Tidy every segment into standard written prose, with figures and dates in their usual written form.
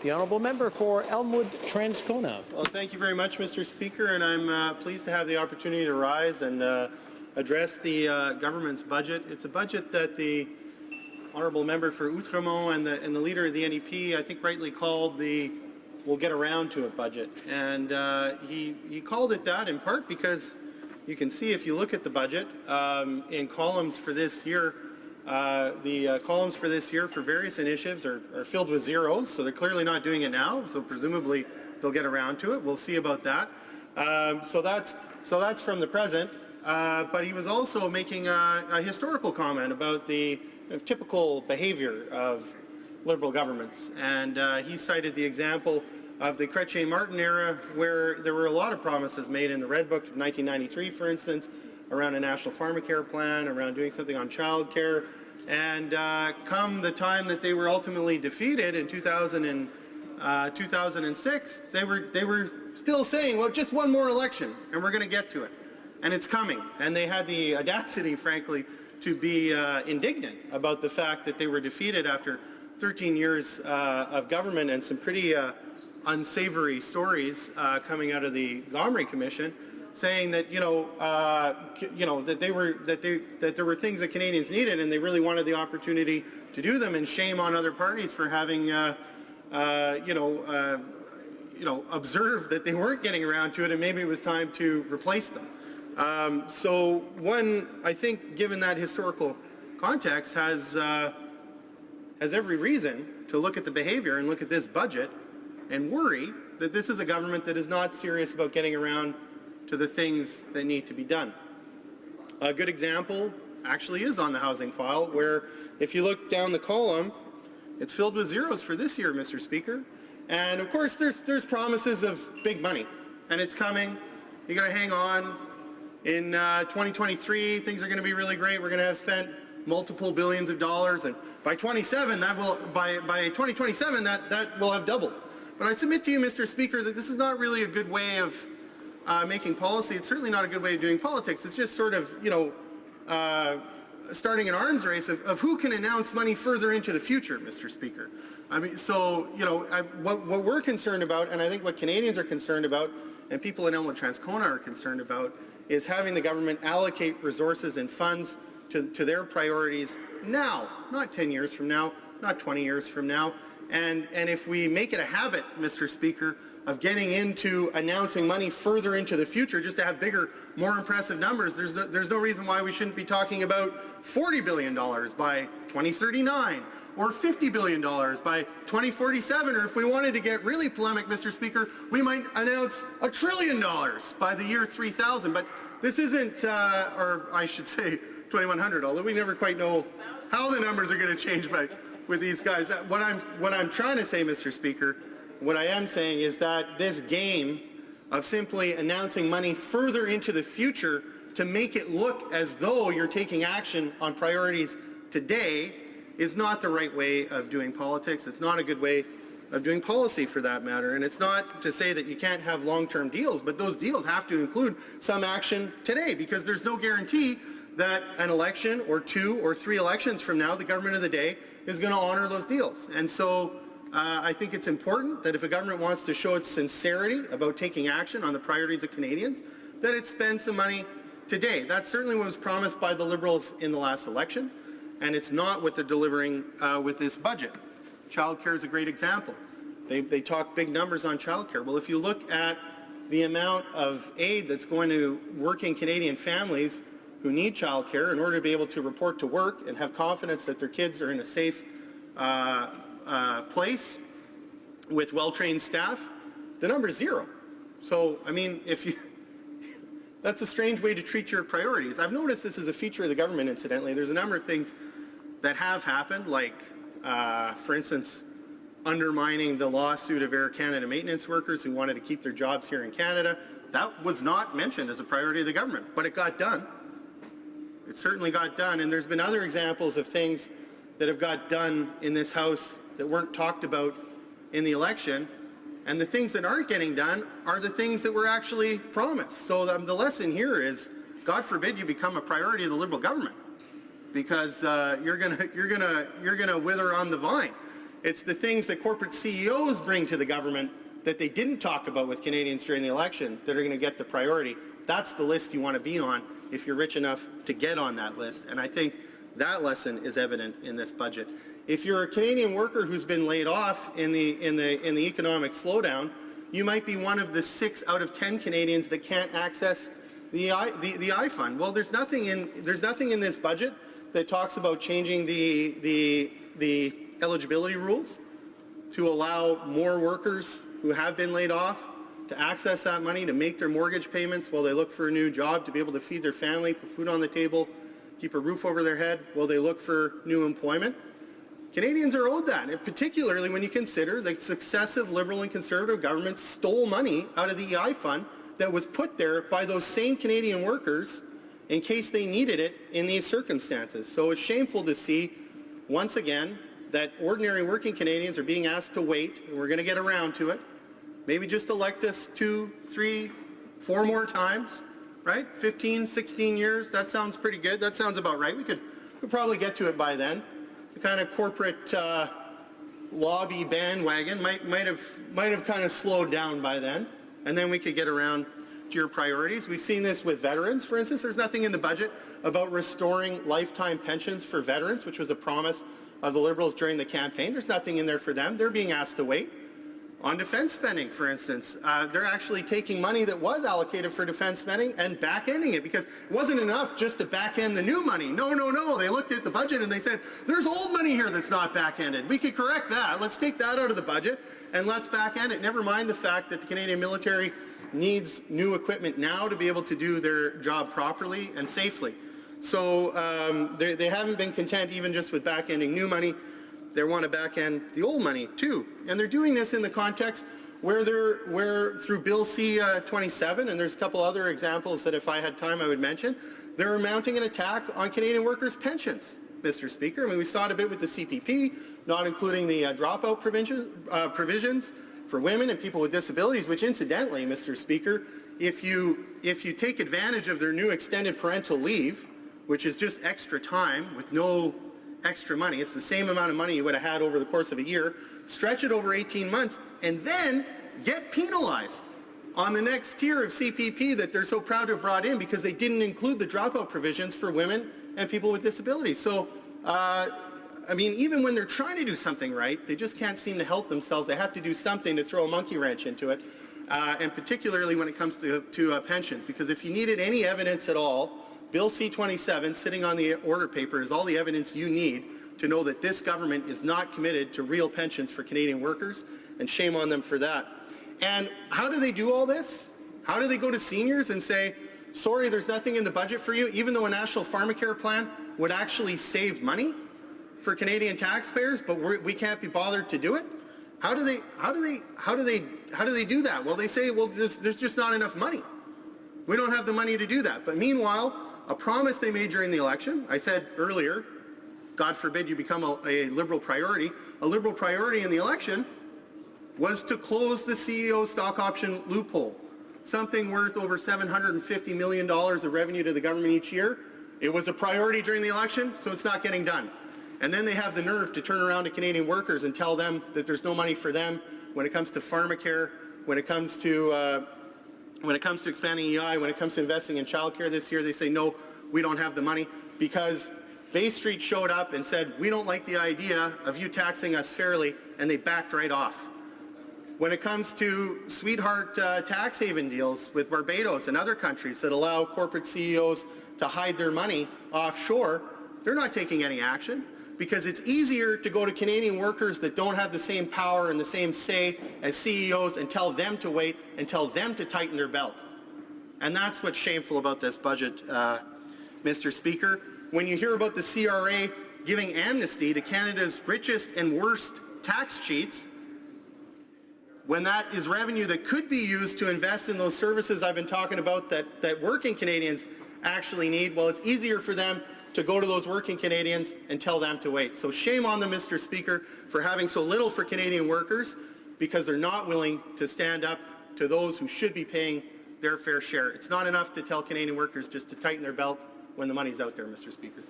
The honourable member for Elmwood-Transcona. Well, thank you very much, Mr. Speaker, and I'm pleased to have the opportunity to rise and address the government's budget. It's a budget that the honourable member for Outremont and the leader of the NEP, I think, rightly called the "we'll get around to it" budget, and he called it that in part because you can see, if you look at the budget in columns for this year. The columns for this year for various initiatives are filled with zeros, so they're clearly not doing it now, so presumably they'll get around to it. We'll see about that. So that's from the present, but he was also making a historical comment about the typical behavior of Liberal governments, and he cited the example of the Chrétien-Martin era, where there were a lot of promises made in the Red Book of 1993, for instance, around a national pharmacare plan, around doing something on child care, and come the time that they were ultimately defeated in 2006, they were still saying, well, just one more election and we're going to get to it, and it's coming. And they had the audacity, frankly, to be indignant about the fact that they were defeated after 13 years of government and some pretty unsavory stories coming out of the Gomery Commission, saying that that there were things that Canadians needed, and they really wanted the opportunity to do them, and shame on other parties for having observed that they weren't getting around to it, and maybe it was time to replace them. So one, I think, given that historical context, has every reason to look at the behavior and look at this budget and worry that this is a government that is not serious about getting around to the things that need to be done. A good example actually is on the housing file, where if you look down the column, it's filled with zeros for this year, Mr. Speaker. And of course there's promises of big money, and it's coming. You gotta hang on. In 2023, things are gonna be really great. We're gonna have spent multiple billions of dollars, and by 2027 that will have doubled. But I submit to you, Mr. Speaker, that this is not really a good way of making policy. It's certainly not a good way of doing politics. It's just sort of, starting an arms race of who can announce money further into the future, Mr. Speaker. I mean, so, what we're concerned about, and I think what Canadians are concerned about, and people in Elmwood-Transcona are concerned about, is having the government allocate resources and funds to their priorities now, not 10 years from now, not 20 years from now. And if we make it a habit, Mr. Speaker, of getting into announcing money further into the future just to have bigger, more impressive numbers, there's no reason why we shouldn't be talking about $40 billion by 2039 or $50 billion by 2047, or if we wanted to get really polemic, Mr. Speaker, we might announce $1 trillion by the year 3000. But this isn't, or I should say 2100, although we never quite know how the numbers are going to change with these guys. What I'm trying to say, Mr. Speaker, what I am saying is that this game of simply announcing money further into the future to make it look as though you're taking action on priorities today is not the right way of doing politics. It's not a good way of doing policy, for that matter. And it's not to say that you can't have long-term deals, but those deals have to include some action today, because there's no guarantee that an election or 2 or 3 elections from now, the government of the day is going to honor those deals. And so I think it's important that if a government wants to show its sincerity about taking action on the priorities of Canadians, that it spends some money today. That's certainly what was promised by the Liberals in the last election, and it's not what they're delivering with this budget. Childcare is a great example. They talk big numbers on childcare. Well, if you look at the amount of aid that's going to working Canadian families who need childcare in order to be able to report to work and have confidence that their kids are in a safe place with well-trained staff, the number is 0. So, I mean, that's a strange way to treat your priorities. I've noticed this is a feature of the government, incidentally. There's a number of things that have happened, like, for instance, undermining the lawsuit of Air Canada maintenance workers who wanted to keep their jobs here in Canada. That was not mentioned as a priority of the government, but it got done. It certainly got done, and there's been other examples of things that have got done in this House that weren't talked about in the election, and the things that aren't getting done are the things that were actually promised. So the lesson here is, God forbid you become a priority of the Liberal government, because you're gonna wither on the vine It's the things that corporate CEOs bring to the government that they didn't talk about with Canadians during the election that are going to get the priority. That's the list you want to be on if you're rich enough to get on that list. And I think that lesson is evident in this budget. If you're a Canadian worker who's been laid off in the economic slowdown, you might be one of the 6 out of 10 Canadians that can't access the I-Fund. Well, there's nothing in this budget that talks about changing the eligibility rules to allow more workers who have been laid off to access that money to make their mortgage payments while they look for a new job, to be able to feed their family, put food on the table, keep a roof over their head while they look for new employment. Canadians are owed that, and particularly when you consider that successive Liberal and Conservative governments stole money out of the EI fund that was put there by those same Canadian workers in case they needed it in these circumstances. So it's shameful to see, once again, that ordinary working Canadians are being asked to wait, and we're going to get around to it. Maybe just elect us 2, 3, 4 more times, right? 15, 16 years, that sounds pretty good. That sounds about right. We could probably get to it by then. The kind of corporate lobby bandwagon might have kind of slowed down by then, and then we could get around to your priorities. We've seen this with veterans, for instance. There's nothing in the budget about restoring lifetime pensions for veterans, which was a promise of the Liberals during the campaign. There's nothing in there for them. They're being asked to wait. On defense spending, for instance, they're actually taking money that was allocated for defense spending and back-ending it, because it wasn't enough just to back-end the new money. No. They looked at the budget and they said, there's old money here that's not back-ended. We could correct that. Let's take that out of the budget and let's back-end it. Never mind the fact that the Canadian military needs new equipment now to be able to do their job properly and safely. So they haven't been content even just with back-ending new money. They want to back-end the old money too. And they're doing this in the context where through Bill C-27, and there's a couple other examples that if I had time I would mention, they're mounting an attack on Canadian workers' pensions, Mr. Speaker. I mean, we saw it a bit with the CPP, not including the dropout provisions for women and people with disabilities, which incidentally, Mr. Speaker, if you take advantage of their new extended parental leave, which is just extra time with no extra money, it's the same amount of money you would have had over the course of a year, stretch it over 18 months, and then get penalized on the next tier of CPP that they're so proud to have brought in because they didn't include the dropout provisions for women and people with disabilities. So, I mean, even when they're trying to do something right, they just can't seem to help themselves. They have to do something to throw a monkey wrench into it, and particularly when it comes to pensions, because if you needed any evidence at all, Bill C-27 sitting on the order paper is all the evidence you need to know that this government is not committed to real pensions for Canadian workers, and shame on them for that. And how do they do all this? How do they go to seniors and say, sorry, there's nothing in the budget for you, even though a national pharmacare plan would actually save money for Canadian taxpayers, but we can't be bothered to do it? How do they do that? Well, they say, well, there's just not enough money. We don't have the money to do that. But meanwhile, a promise they made during the election, I said earlier, God forbid you become a Liberal priority. A Liberal priority in the election was to close the CEO stock option loophole, something worth over $750 million of revenue to the government each year. It was a priority during the election, so it's not getting done. And then they have the nerve to turn around to Canadian workers and tell them that there's no money for them when it comes to pharmacare, when it comes to expanding EI, when it comes to investing in childcare this year. They say, no, we don't have the money, because Bay Street showed up and said, we don't like the idea of you taxing us fairly, and they backed right off. When it comes to sweetheart tax haven deals with Barbados and other countries that allow corporate CEOs to hide their money offshore, they're not taking any action, because it's easier to go to Canadian workers that don't have the same power and the same say as CEOs and tell them to wait and tell them to tighten their belt. And that's what's shameful about this budget, Mr. Speaker. When you hear about the CRA giving amnesty to Canada's richest and worst tax cheats, when that is revenue that could be used to invest in those services I've been talking about that working Canadians actually need, well, it's easier for them to go to those working Canadians and tell them to wait. So shame on them, Mr. Speaker, for having so little for Canadian workers, because they're not willing to stand up to those who should be paying their fair share. It's not enough to tell Canadian workers just to tighten their belt when the money's out there, Mr. Speaker.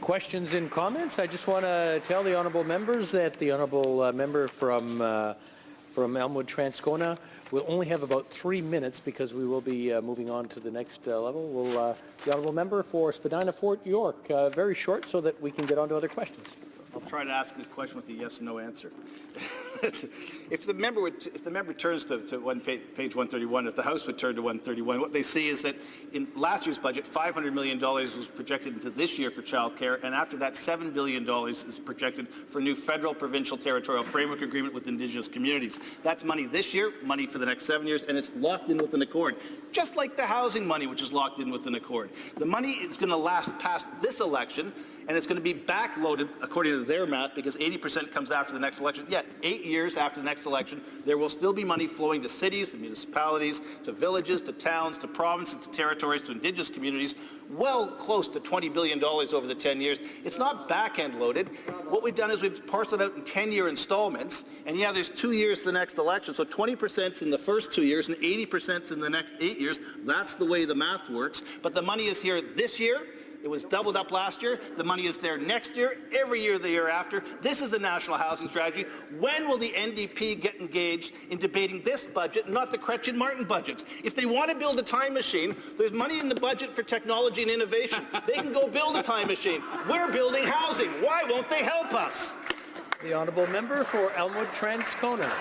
Questions and comments? I just want to tell the honourable members that the honourable member from Elmwood Transcona will only have about 3 minutes because we will be moving on to the next level. We'll, the honourable member for Spadina Fort York, very short so that we can get on to other questions. I'll try to ask this question with a yes or no answer. If the member turns to page 131, if the House would turn to 131, what they see is that in last year's budget, $500 million was projected into this year for childcare, and after that, $7 billion is projected for a new federal, provincial, territorial framework agreement with Indigenous communities. That's money this year, money for the next 7 years, and it's locked in with an accord. Just like the housing money, which is locked in with an accord. The money is going to last past this election, and it's going to be backloaded according to their math because 80% comes after the next election. Yet, 8 years after the next election, there will still be money flowing to cities, to municipalities, to villages, to towns, to provinces, to territories, to Indigenous communities, well close to $20 billion over the 10 years. It's not back-end loaded. What we've done is we've parceled out in 10-year installments, and yeah, there's 2 years to the next election, so 20% in the first 2 years and 80% in the next 8 years. That's the way the math works. But the money is here this year. It was doubled up last year. The money is there next year, every year the year after. This is a national housing strategy. When will the NDP get engaged in debating this budget, not the Chrétien Martin budget? If they want to build a time machine, there's money in the budget for technology and innovation. They can go build a time machine. We're building housing. Why won't they help us? The honourable member for Elmwood Transcona.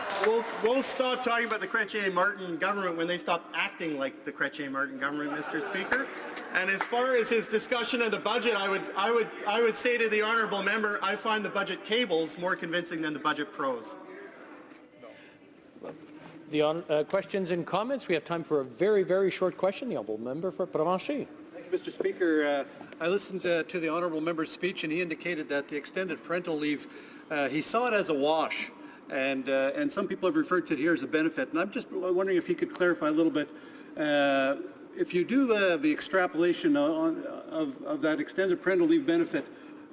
We'll stop talking about the Chrétien Martin government when they stop acting like the Chrétien Martin government, Mr. Speaker. And as far as his discussion of the budget, I would say to the honourable member, I find the budget tables more convincing than the budget prose. The questions and comments. We have time for a very, very short question. The honourable member for Provencher. Thank you, Mr. Speaker. I listened to the honourable member's speech, and he indicated that the extended parental leave, he saw it as a wash, and some people have referred to it here as a benefit. And I'm just wondering if you could clarify a little bit. If you do the extrapolation of that extended parental leave benefit,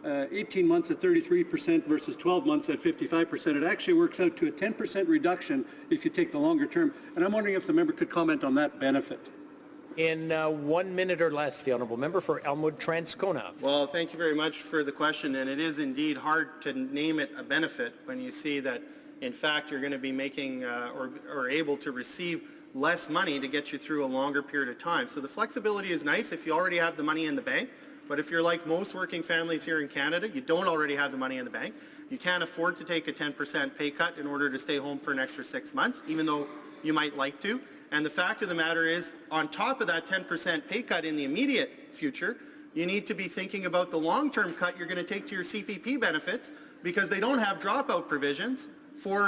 18 months at 33% versus 12 months at 55%, it actually works out to a 10% reduction if you take the longer term. And I'm wondering if the member could comment on that benefit. In 1 minute or less, the honourable member for Elmwood Transcona. Well, thank you very much for the question, and it is indeed hard to name it a benefit when you see that, in fact, you're going to be making or able to receive less money to get you through a longer period of time. So the flexibility is nice if you already have the money in the bank, but if you're like most working families here in Canada, you don't already have the money in the bank. You can't afford to take a 10% pay cut in order to stay home for an extra 6 months, even though you might like to. And the fact of the matter is, on top of that 10% pay cut in the immediate future, you need to be thinking about the long-term cut you're going to take to your CPP benefits because they don't have dropout provisions for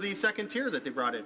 the second tier that they brought in.